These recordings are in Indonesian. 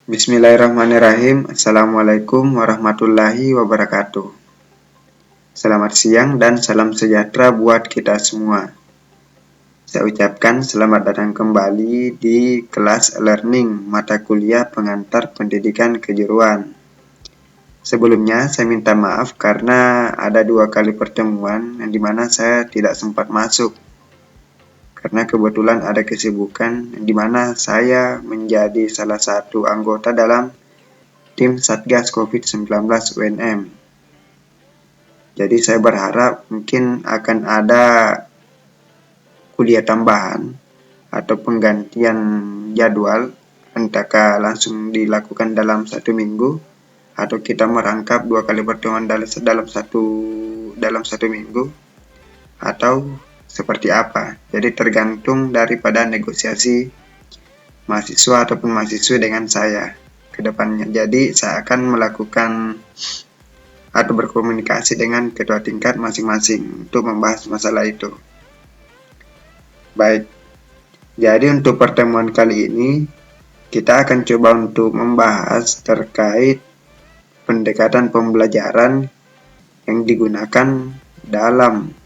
Bismillahirrahmanirrahim. Assalamualaikum warahmatullahi wabarakatuh. Selamat siang dan salam sejahtera buat kita semua. Saya ucapkan selamat datang kembali di kelas learning mata kuliah pengantar pendidikan kejuruan. Sebelumnya saya minta maaf karena ada 2 kali pertemuan yang dimana saya tidak sempat masuk. Karena kebetulan ada kesibukan di mana saya menjadi salah satu anggota dalam tim Satgas COVID-19 UNM. Jadi saya berharap mungkin akan ada kuliah tambahan atau penggantian jadwal, entahkah langsung dilakukan dalam 1 minggu atau kita merangkap 2 kali pertemuan dalam satu minggu atau seperti apa. Jadi tergantung daripada negosiasi mahasiswa ataupun mahasiswa dengan saya ke depannya. Jadi saya akan melakukan atau berkomunikasi dengan ketua tingkat masing-masing untuk membahas masalah itu. Baik, jadi untuk pertemuan kali ini kita akan coba untuk membahas terkait pendekatan pembelajaran yang digunakan dalam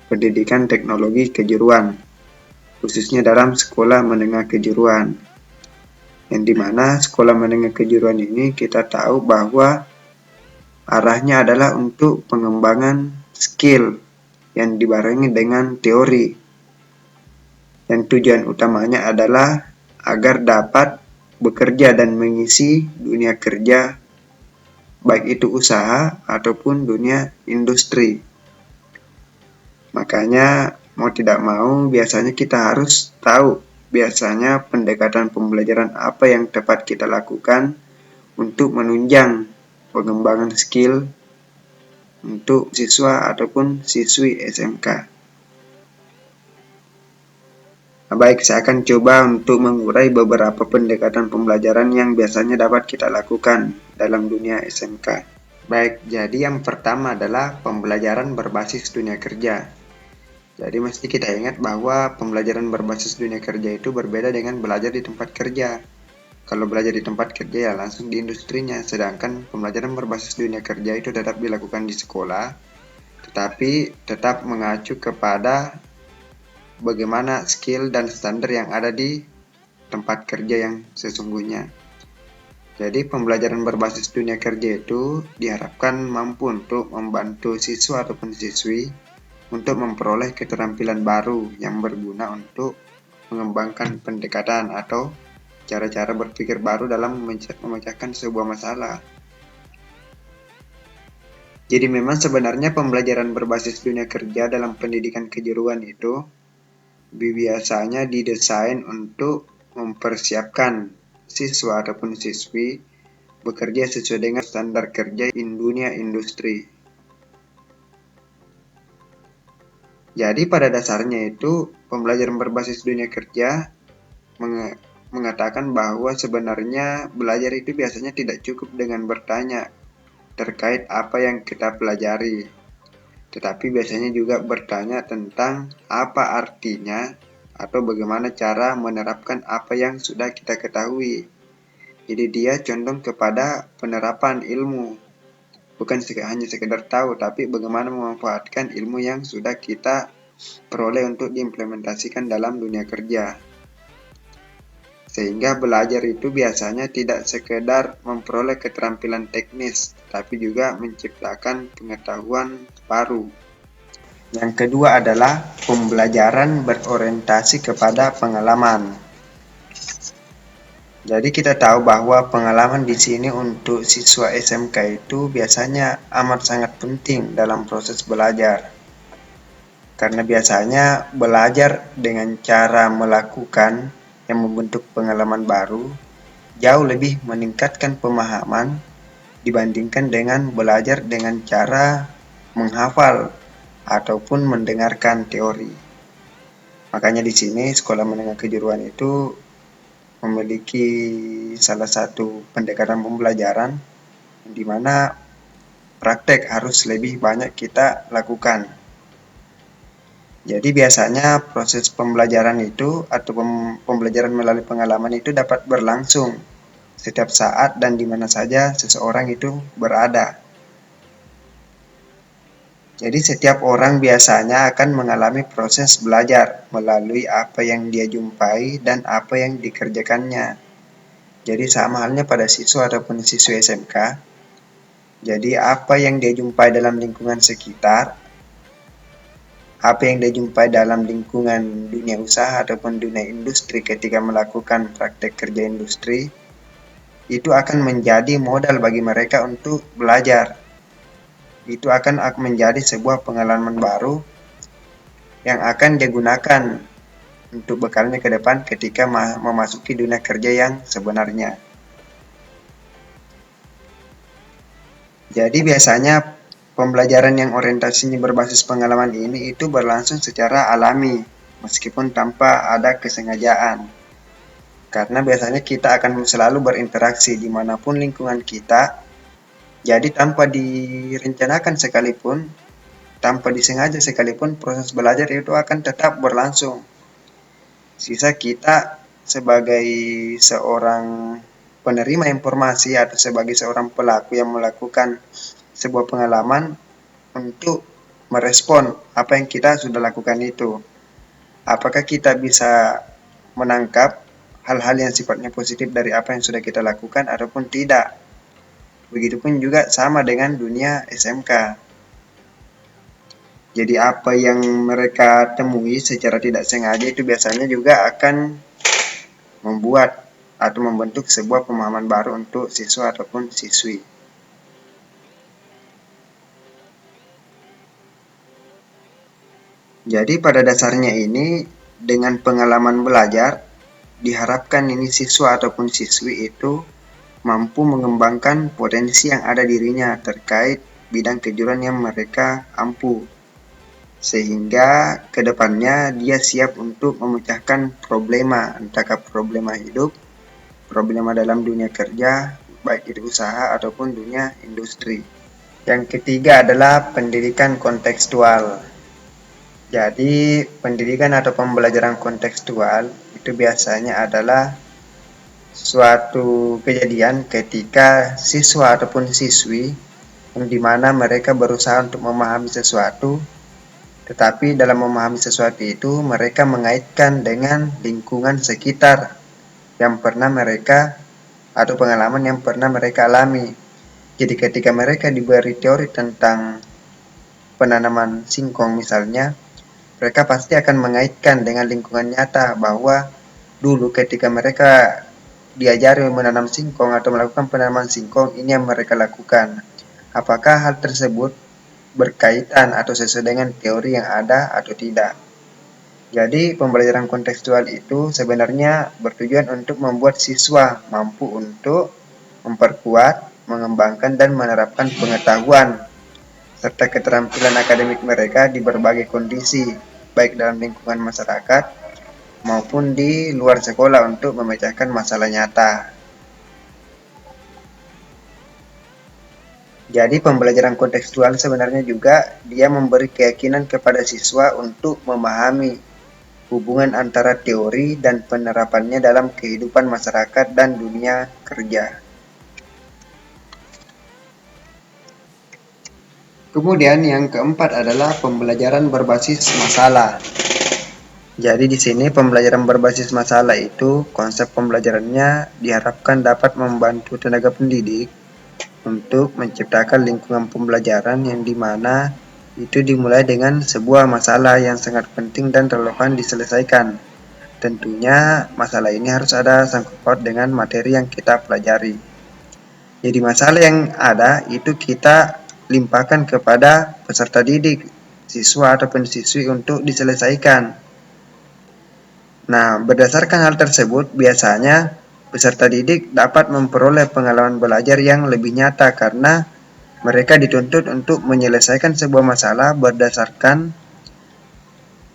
pendidikan teknologi kejuruan, khususnya dalam sekolah menengah kejuruan. Yang dimana sekolah menengah kejuruan ini kita tahu bahwa arahnya adalah untuk pengembangan skill yang dibarengi dengan teori. Yang tujuan utamanya adalah agar dapat bekerja dan mengisi dunia kerja, baik itu usaha ataupun dunia industri. Makanya mau tidak mau biasanya kita harus tahu biasanya pendekatan pembelajaran apa yang tepat kita lakukan untuk menunjang pengembangan skill untuk siswa ataupun siswi SMK. Baik, saya akan coba untuk mengurai beberapa pendekatan pembelajaran yang biasanya dapat kita lakukan dalam dunia SMK. Baik, jadi yang pertama adalah pembelajaran berbasis dunia kerja. Jadi mesti kita ingat bahwa pembelajaran berbasis dunia kerja itu berbeda dengan belajar di tempat kerja. Kalau belajar di tempat kerja ya langsung di industrinya, sedangkan pembelajaran berbasis dunia kerja itu tetap dilakukan di sekolah, tetapi tetap mengacu kepada bagaimana skill dan standar yang ada di tempat kerja yang sesungguhnya. Jadi pembelajaran berbasis dunia kerja itu diharapkan mampu untuk membantu siswa ataupun siswi untuk memperoleh keterampilan baru yang berguna untuk mengembangkan pendekatan atau cara-cara berpikir baru dalam memecahkan sebuah masalah. Jadi memang sebenarnya pembelajaran berbasis dunia kerja dalam pendidikan kejuruan itu biasanya didesain untuk mempersiapkan siswa ataupun siswi bekerja sesuai dengan standar kerja di dunia industri. Jadi pada dasarnya itu pembelajaran berbasis dunia kerja mengatakan bahwa sebenarnya belajar itu biasanya tidak cukup dengan bertanya terkait apa yang kita pelajari, tetapi biasanya juga bertanya tentang apa artinya atau bagaimana cara menerapkan apa yang sudah kita ketahui. Jadi dia condong kepada penerapan ilmu, bukan hanya sekedar tahu, tapi bagaimana memanfaatkan ilmu yang sudah kita peroleh untuk diimplementasikan dalam dunia kerja. Sehingga belajar itu biasanya tidak sekedar memperoleh keterampilan teknis, tapi juga menciptakan pengetahuan baru. Yang kedua adalah pembelajaran berorientasi kepada pengalaman. Jadi kita tahu bahwa pengalaman di sini untuk siswa SMK itu biasanya amat sangat penting dalam proses belajar. Karena biasanya belajar dengan cara melakukan yang membentuk pengalaman baru jauh lebih meningkatkan pemahaman dibandingkan dengan belajar dengan cara menghafal ataupun mendengarkan teori. Makanya di sini sekolah menengah kejuruan itu memiliki salah satu pendekatan pembelajaran di mana praktek harus lebih banyak kita lakukan. Jadi biasanya proses pembelajaran itu atau pembelajaran melalui pengalaman itu dapat berlangsung setiap saat dan di mana saja seseorang itu berada. Jadi setiap orang biasanya akan mengalami proses belajar melalui apa yang dia jumpai dan apa yang dikerjakannya. Jadi sama halnya pada siswa ataupun siswi SMK. Jadi apa yang dia jumpai dalam lingkungan sekitar, apa yang dia jumpai dalam lingkungan dunia usaha ataupun dunia industri ketika melakukan praktek kerja industri, itu akan menjadi modal bagi mereka untuk belajar. Itu akan menjadi sebuah pengalaman baru yang akan dia gunakan untuk bekalnya ke depan ketika memasuki dunia kerja yang sebenarnya. Jadi biasanya pembelajaran yang orientasinya berbasis pengalaman ini itu berlangsung secara alami, meskipun tanpa ada kesengajaan. Karena biasanya kita akan selalu berinteraksi dimanapun lingkungan kita, jadi tanpa direncanakan sekalipun, tanpa disengaja sekalipun, proses belajar itu akan tetap berlangsung. Sisa kita sebagai seorang penerima informasi atau sebagai seorang pelaku yang melakukan sebuah pengalaman untuk merespon apa yang kita sudah lakukan itu. Apakah kita bisa menangkap hal-hal yang sifatnya positif dari apa yang sudah kita lakukan ataupun tidak. Begitupun juga sama dengan dunia SMK. Jadi apa yang mereka temui secara tidak sengaja itu biasanya juga akan membuat atau membentuk sebuah pemahaman baru untuk siswa ataupun siswi. Jadi pada dasarnya ini dengan pengalaman belajar diharapkan ini siswa ataupun siswi itu mampu mengembangkan potensi yang ada dirinya terkait bidang kejuruan yang mereka ampu. Sehingga kedepannya dia siap untuk memecahkan problema, entahkah problema hidup, problema dalam dunia kerja, baik itu usaha ataupun dunia industri. Yang ketiga adalah pendidikan kontekstual. Jadi pendidikan atau pembelajaran kontekstual itu biasanya adalah suatu kejadian ketika siswa ataupun siswi yang dimana mereka berusaha untuk memahami sesuatu, tetapi dalam memahami sesuatu itu mereka mengaitkan dengan lingkungan sekitar yang pernah mereka atau pengalaman yang pernah mereka alami. Jadi ketika mereka diberi teori tentang penanaman singkong misalnya, mereka pasti akan mengaitkan dengan lingkungan nyata bahwa dulu ketika mereka diajari menanam singkong atau melakukan penanaman singkong, ini yang mereka lakukan. Apakah hal tersebut berkaitan atau sesuai dengan teori yang ada atau tidak? Jadi pembelajaran kontekstual itu sebenarnya bertujuan untuk membuat siswa mampu untuk memperkuat, mengembangkan, dan menerapkan pengetahuan serta keterampilan akademik mereka di berbagai kondisi, baik dalam lingkungan masyarakat maupun di luar sekolah untuk memecahkan masalah nyata. Jadi pembelajaran kontekstual sebenarnya juga dia memberi keyakinan kepada siswa untuk memahami hubungan antara teori dan penerapannya dalam kehidupan masyarakat dan dunia kerja. Kemudian yang keempat adalah pembelajaran berbasis masalah. Jadi di sini pembelajaran berbasis masalah itu konsep pembelajarannya diharapkan dapat membantu tenaga pendidik untuk menciptakan lingkungan pembelajaran yang dimana itu dimulai dengan sebuah masalah yang sangat penting dan relevan diselesaikan. Tentunya masalah ini harus ada sangkut paut dengan materi yang kita pelajari. Jadi masalah yang ada itu kita limpahkan kepada peserta didik, siswa ataupun siswi untuk diselesaikan. Nah, berdasarkan hal tersebut, biasanya peserta didik dapat memperoleh pengalaman belajar yang lebih nyata karena mereka dituntut untuk menyelesaikan sebuah masalah berdasarkan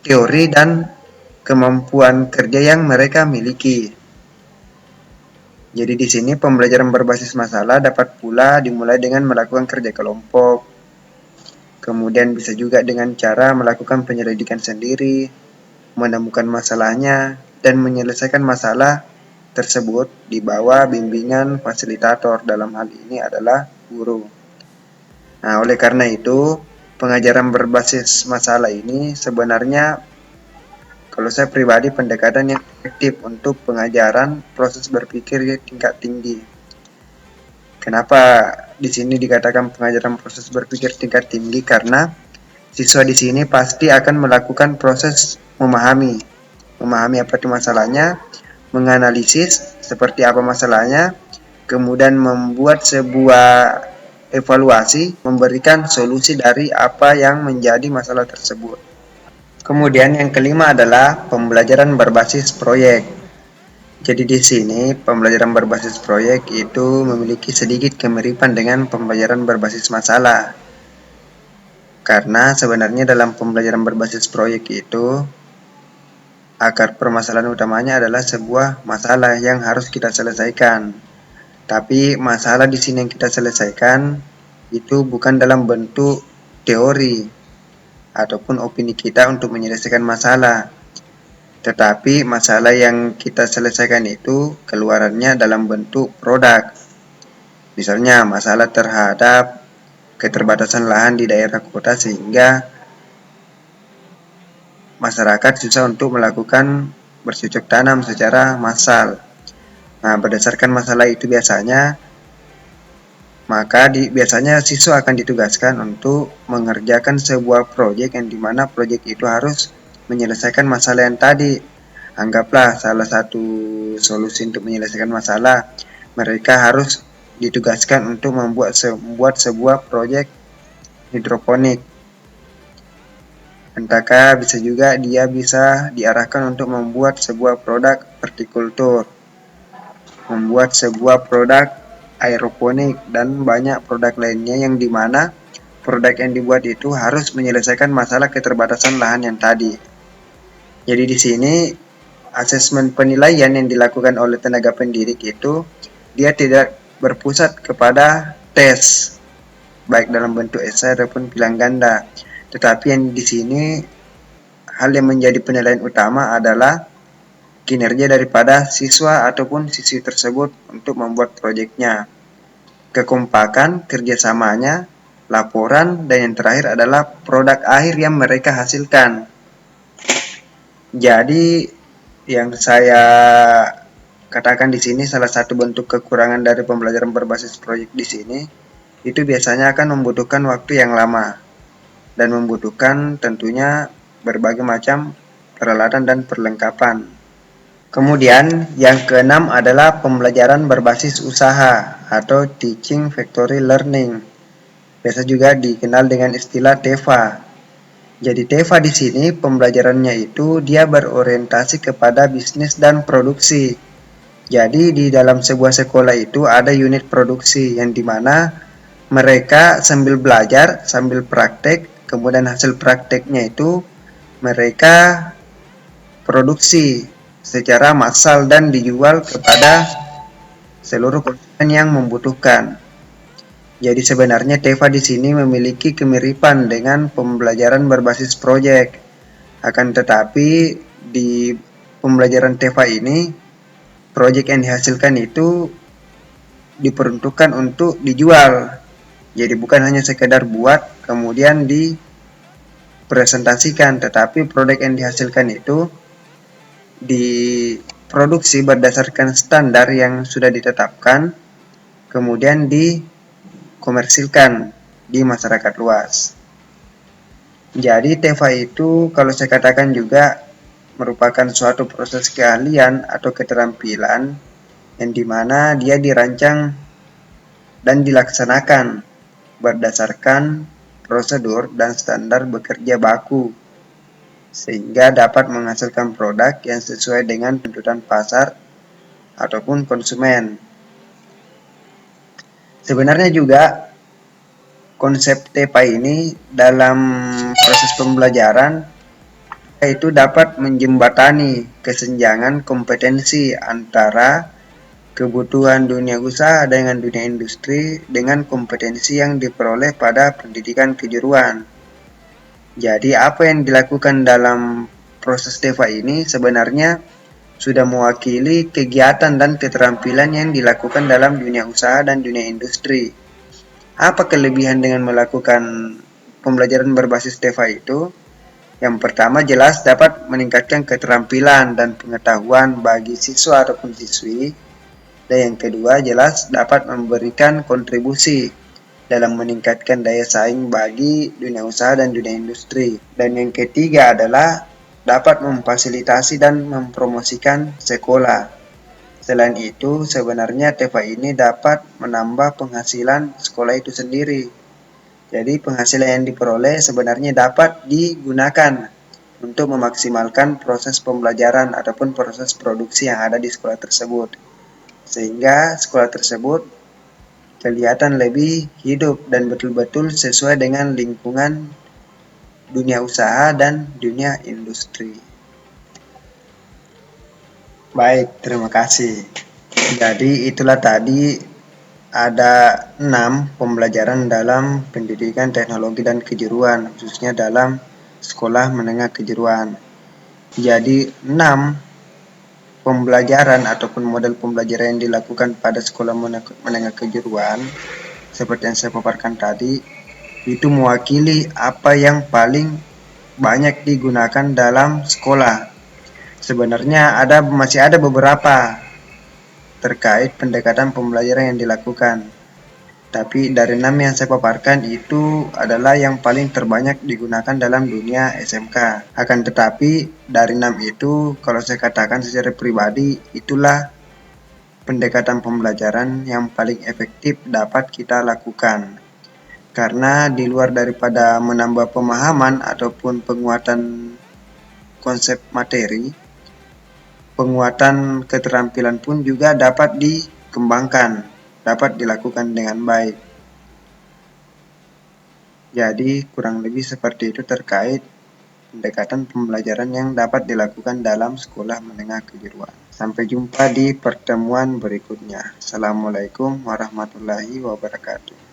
teori dan kemampuan kerja yang mereka miliki. Jadi di sini pembelajaran berbasis masalah dapat pula dimulai dengan melakukan kerja kelompok. Kemudian bisa juga dengan cara melakukan penyelidikan sendiri, menemukan masalahnya, dan menyelesaikan masalah tersebut di bawah bimbingan fasilitator, dalam hal ini adalah guru. Nah, oleh karena itu, pengajaran berbasis masalah ini sebenarnya kalau saya pribadi pendekatan yang efektif untuk pengajaran proses berpikir tingkat tinggi. Kenapa di sini dikatakan pengajaran proses berpikir tingkat tinggi? Karena siswa di sini pasti akan melakukan proses memahami apa itu masalahnya, menganalisis seperti apa masalahnya, kemudian membuat sebuah evaluasi, memberikan solusi dari apa yang menjadi masalah tersebut. Kemudian yang kelima adalah pembelajaran berbasis proyek. Jadi di sini pembelajaran berbasis proyek itu memiliki sedikit kemiripan dengan pembelajaran berbasis masalah. Karena sebenarnya dalam pembelajaran berbasis proyek itu akar permasalahan utamanya adalah sebuah masalah yang harus kita selesaikan. Tapi masalah di sini yang kita selesaikan itu bukan dalam bentuk teori ataupun opini kita untuk menyelesaikan masalah. Tetapi masalah yang kita selesaikan itu keluarannya dalam bentuk produk. Misalnya masalah terhadap keterbatasan lahan di daerah kota sehingga masyarakat susah untuk melakukan bercocok tanam secara massal. Nah, berdasarkan masalah itu biasanya biasanya siswa akan ditugaskan untuk mengerjakan sebuah proyek yang dimana proyek itu harus menyelesaikan masalah yang tadi. Anggaplah salah satu solusi untuk menyelesaikan masalah, mereka harus ditugaskan untuk membuat sebuah proyek hidroponik. Entahkah bisa juga dia bisa diarahkan untuk membuat sebuah produk hortikultur, membuat sebuah produk aeroponik, dan banyak produk lainnya yang dimana produk yang dibuat itu harus menyelesaikan masalah keterbatasan lahan yang tadi. Jadi di sini asesmen penilaian yang dilakukan oleh tenaga pendidik itu dia tidak berpusat kepada tes baik dalam bentuk esai ataupun pilihan ganda, tetapi yang di sini hal yang menjadi penilaian utama adalah kinerja daripada siswa ataupun siswi tersebut untuk membuat proyeknya, kekompakan, kerjasamanya, laporan, dan yang terakhir adalah produk akhir yang mereka hasilkan. Jadi yang saya katakan di sini salah satu bentuk kekurangan dari pembelajaran berbasis proyek di sini itu biasanya akan membutuhkan waktu yang lama dan membutuhkan tentunya berbagai macam peralatan dan perlengkapan. Kemudian yang keenam adalah pembelajaran berbasis usaha atau teaching factory learning. Biasa juga dikenal dengan istilah TEFA. Jadi TEFA di sini pembelajarannya itu dia berorientasi kepada bisnis dan produksi. Jadi di dalam sebuah sekolah itu ada unit produksi yang dimana mereka sambil belajar, sambil praktek, kemudian hasil prakteknya itu mereka produksi secara massal dan dijual kepada seluruh konsumen yang membutuhkan. Jadi sebenarnya TEFA di sini memiliki kemiripan dengan pembelajaran berbasis proyek. Akan tetapi di pembelajaran TEFA ini, proyek yang dihasilkan itu diperuntukkan untuk dijual. Jadi bukan hanya sekedar buat kemudian dipresentasikan, tetapi produk yang dihasilkan itu diproduksi berdasarkan standar yang sudah ditetapkan, kemudian dikomersilkan di masyarakat luas. Jadi TEFA itu kalau saya katakan juga merupakan suatu proses keahlian atau keterampilan yang dimana dia dirancang dan dilaksanakan berdasarkan prosedur dan standar bekerja baku sehingga dapat menghasilkan produk yang sesuai dengan tuntutan pasar ataupun konsumen. Sebenarnya juga konsep TEFA ini dalam proses pembelajaran itu dapat menjembatani kesenjangan kompetensi antara kebutuhan dunia usaha dengan dunia industri dengan kompetensi yang diperoleh pada pendidikan kejuruan. Jadi apa yang dilakukan dalam proses TEFA ini sebenarnya sudah mewakili kegiatan dan keterampilan yang dilakukan dalam dunia usaha dan dunia industri. Apa kelebihan dengan melakukan pembelajaran berbasis TEFA itu? Yang pertama jelas dapat meningkatkan keterampilan dan pengetahuan bagi siswa ataupun siswi. Dan yang kedua jelas dapat memberikan kontribusi dalam meningkatkan daya saing bagi dunia usaha dan dunia industri. Dan yang ketiga adalah dapat memfasilitasi dan mempromosikan sekolah. Selain itu, sebenarnya TEFA ini dapat menambah penghasilan sekolah itu sendiri. Jadi penghasilan yang diperoleh sebenarnya dapat digunakan untuk memaksimalkan proses pembelajaran ataupun proses produksi yang ada di sekolah tersebut. Sehingga sekolah tersebut kelihatan lebih hidup dan betul-betul sesuai dengan lingkungan dunia usaha dan dunia industri. Baik, terima kasih. Jadi itulah tadi ada 6 pembelajaran dalam pendidikan teknologi dan kejuruan, khususnya dalam sekolah menengah kejuruan. Jadi 6 pembelajaran ataupun model pembelajaran yang dilakukan pada sekolah menengah kejuruan seperti yang saya paparkan tadi itu mewakili apa yang paling banyak digunakan dalam sekolah. Sebenarnya masih ada beberapa terkait pendekatan pembelajaran yang dilakukan. Tapi dari 6 yang saya paparkan itu adalah yang paling terbanyak digunakan dalam dunia SMK. Akan tetapi dari 6 itu kalau saya katakan secara pribadi itulah pendekatan pembelajaran yang paling efektif dapat kita lakukan. Karena di luar daripada menambah pemahaman ataupun penguatan konsep materi, penguatan keterampilan pun juga dapat dikembangkan, dapat dilakukan dengan baik. Jadi kurang lebih seperti itu terkait pendekatan pembelajaran yang dapat dilakukan dalam sekolah menengah kejuruan. Sampai jumpa di pertemuan berikutnya. Assalamualaikum warahmatullahi wabarakatuh.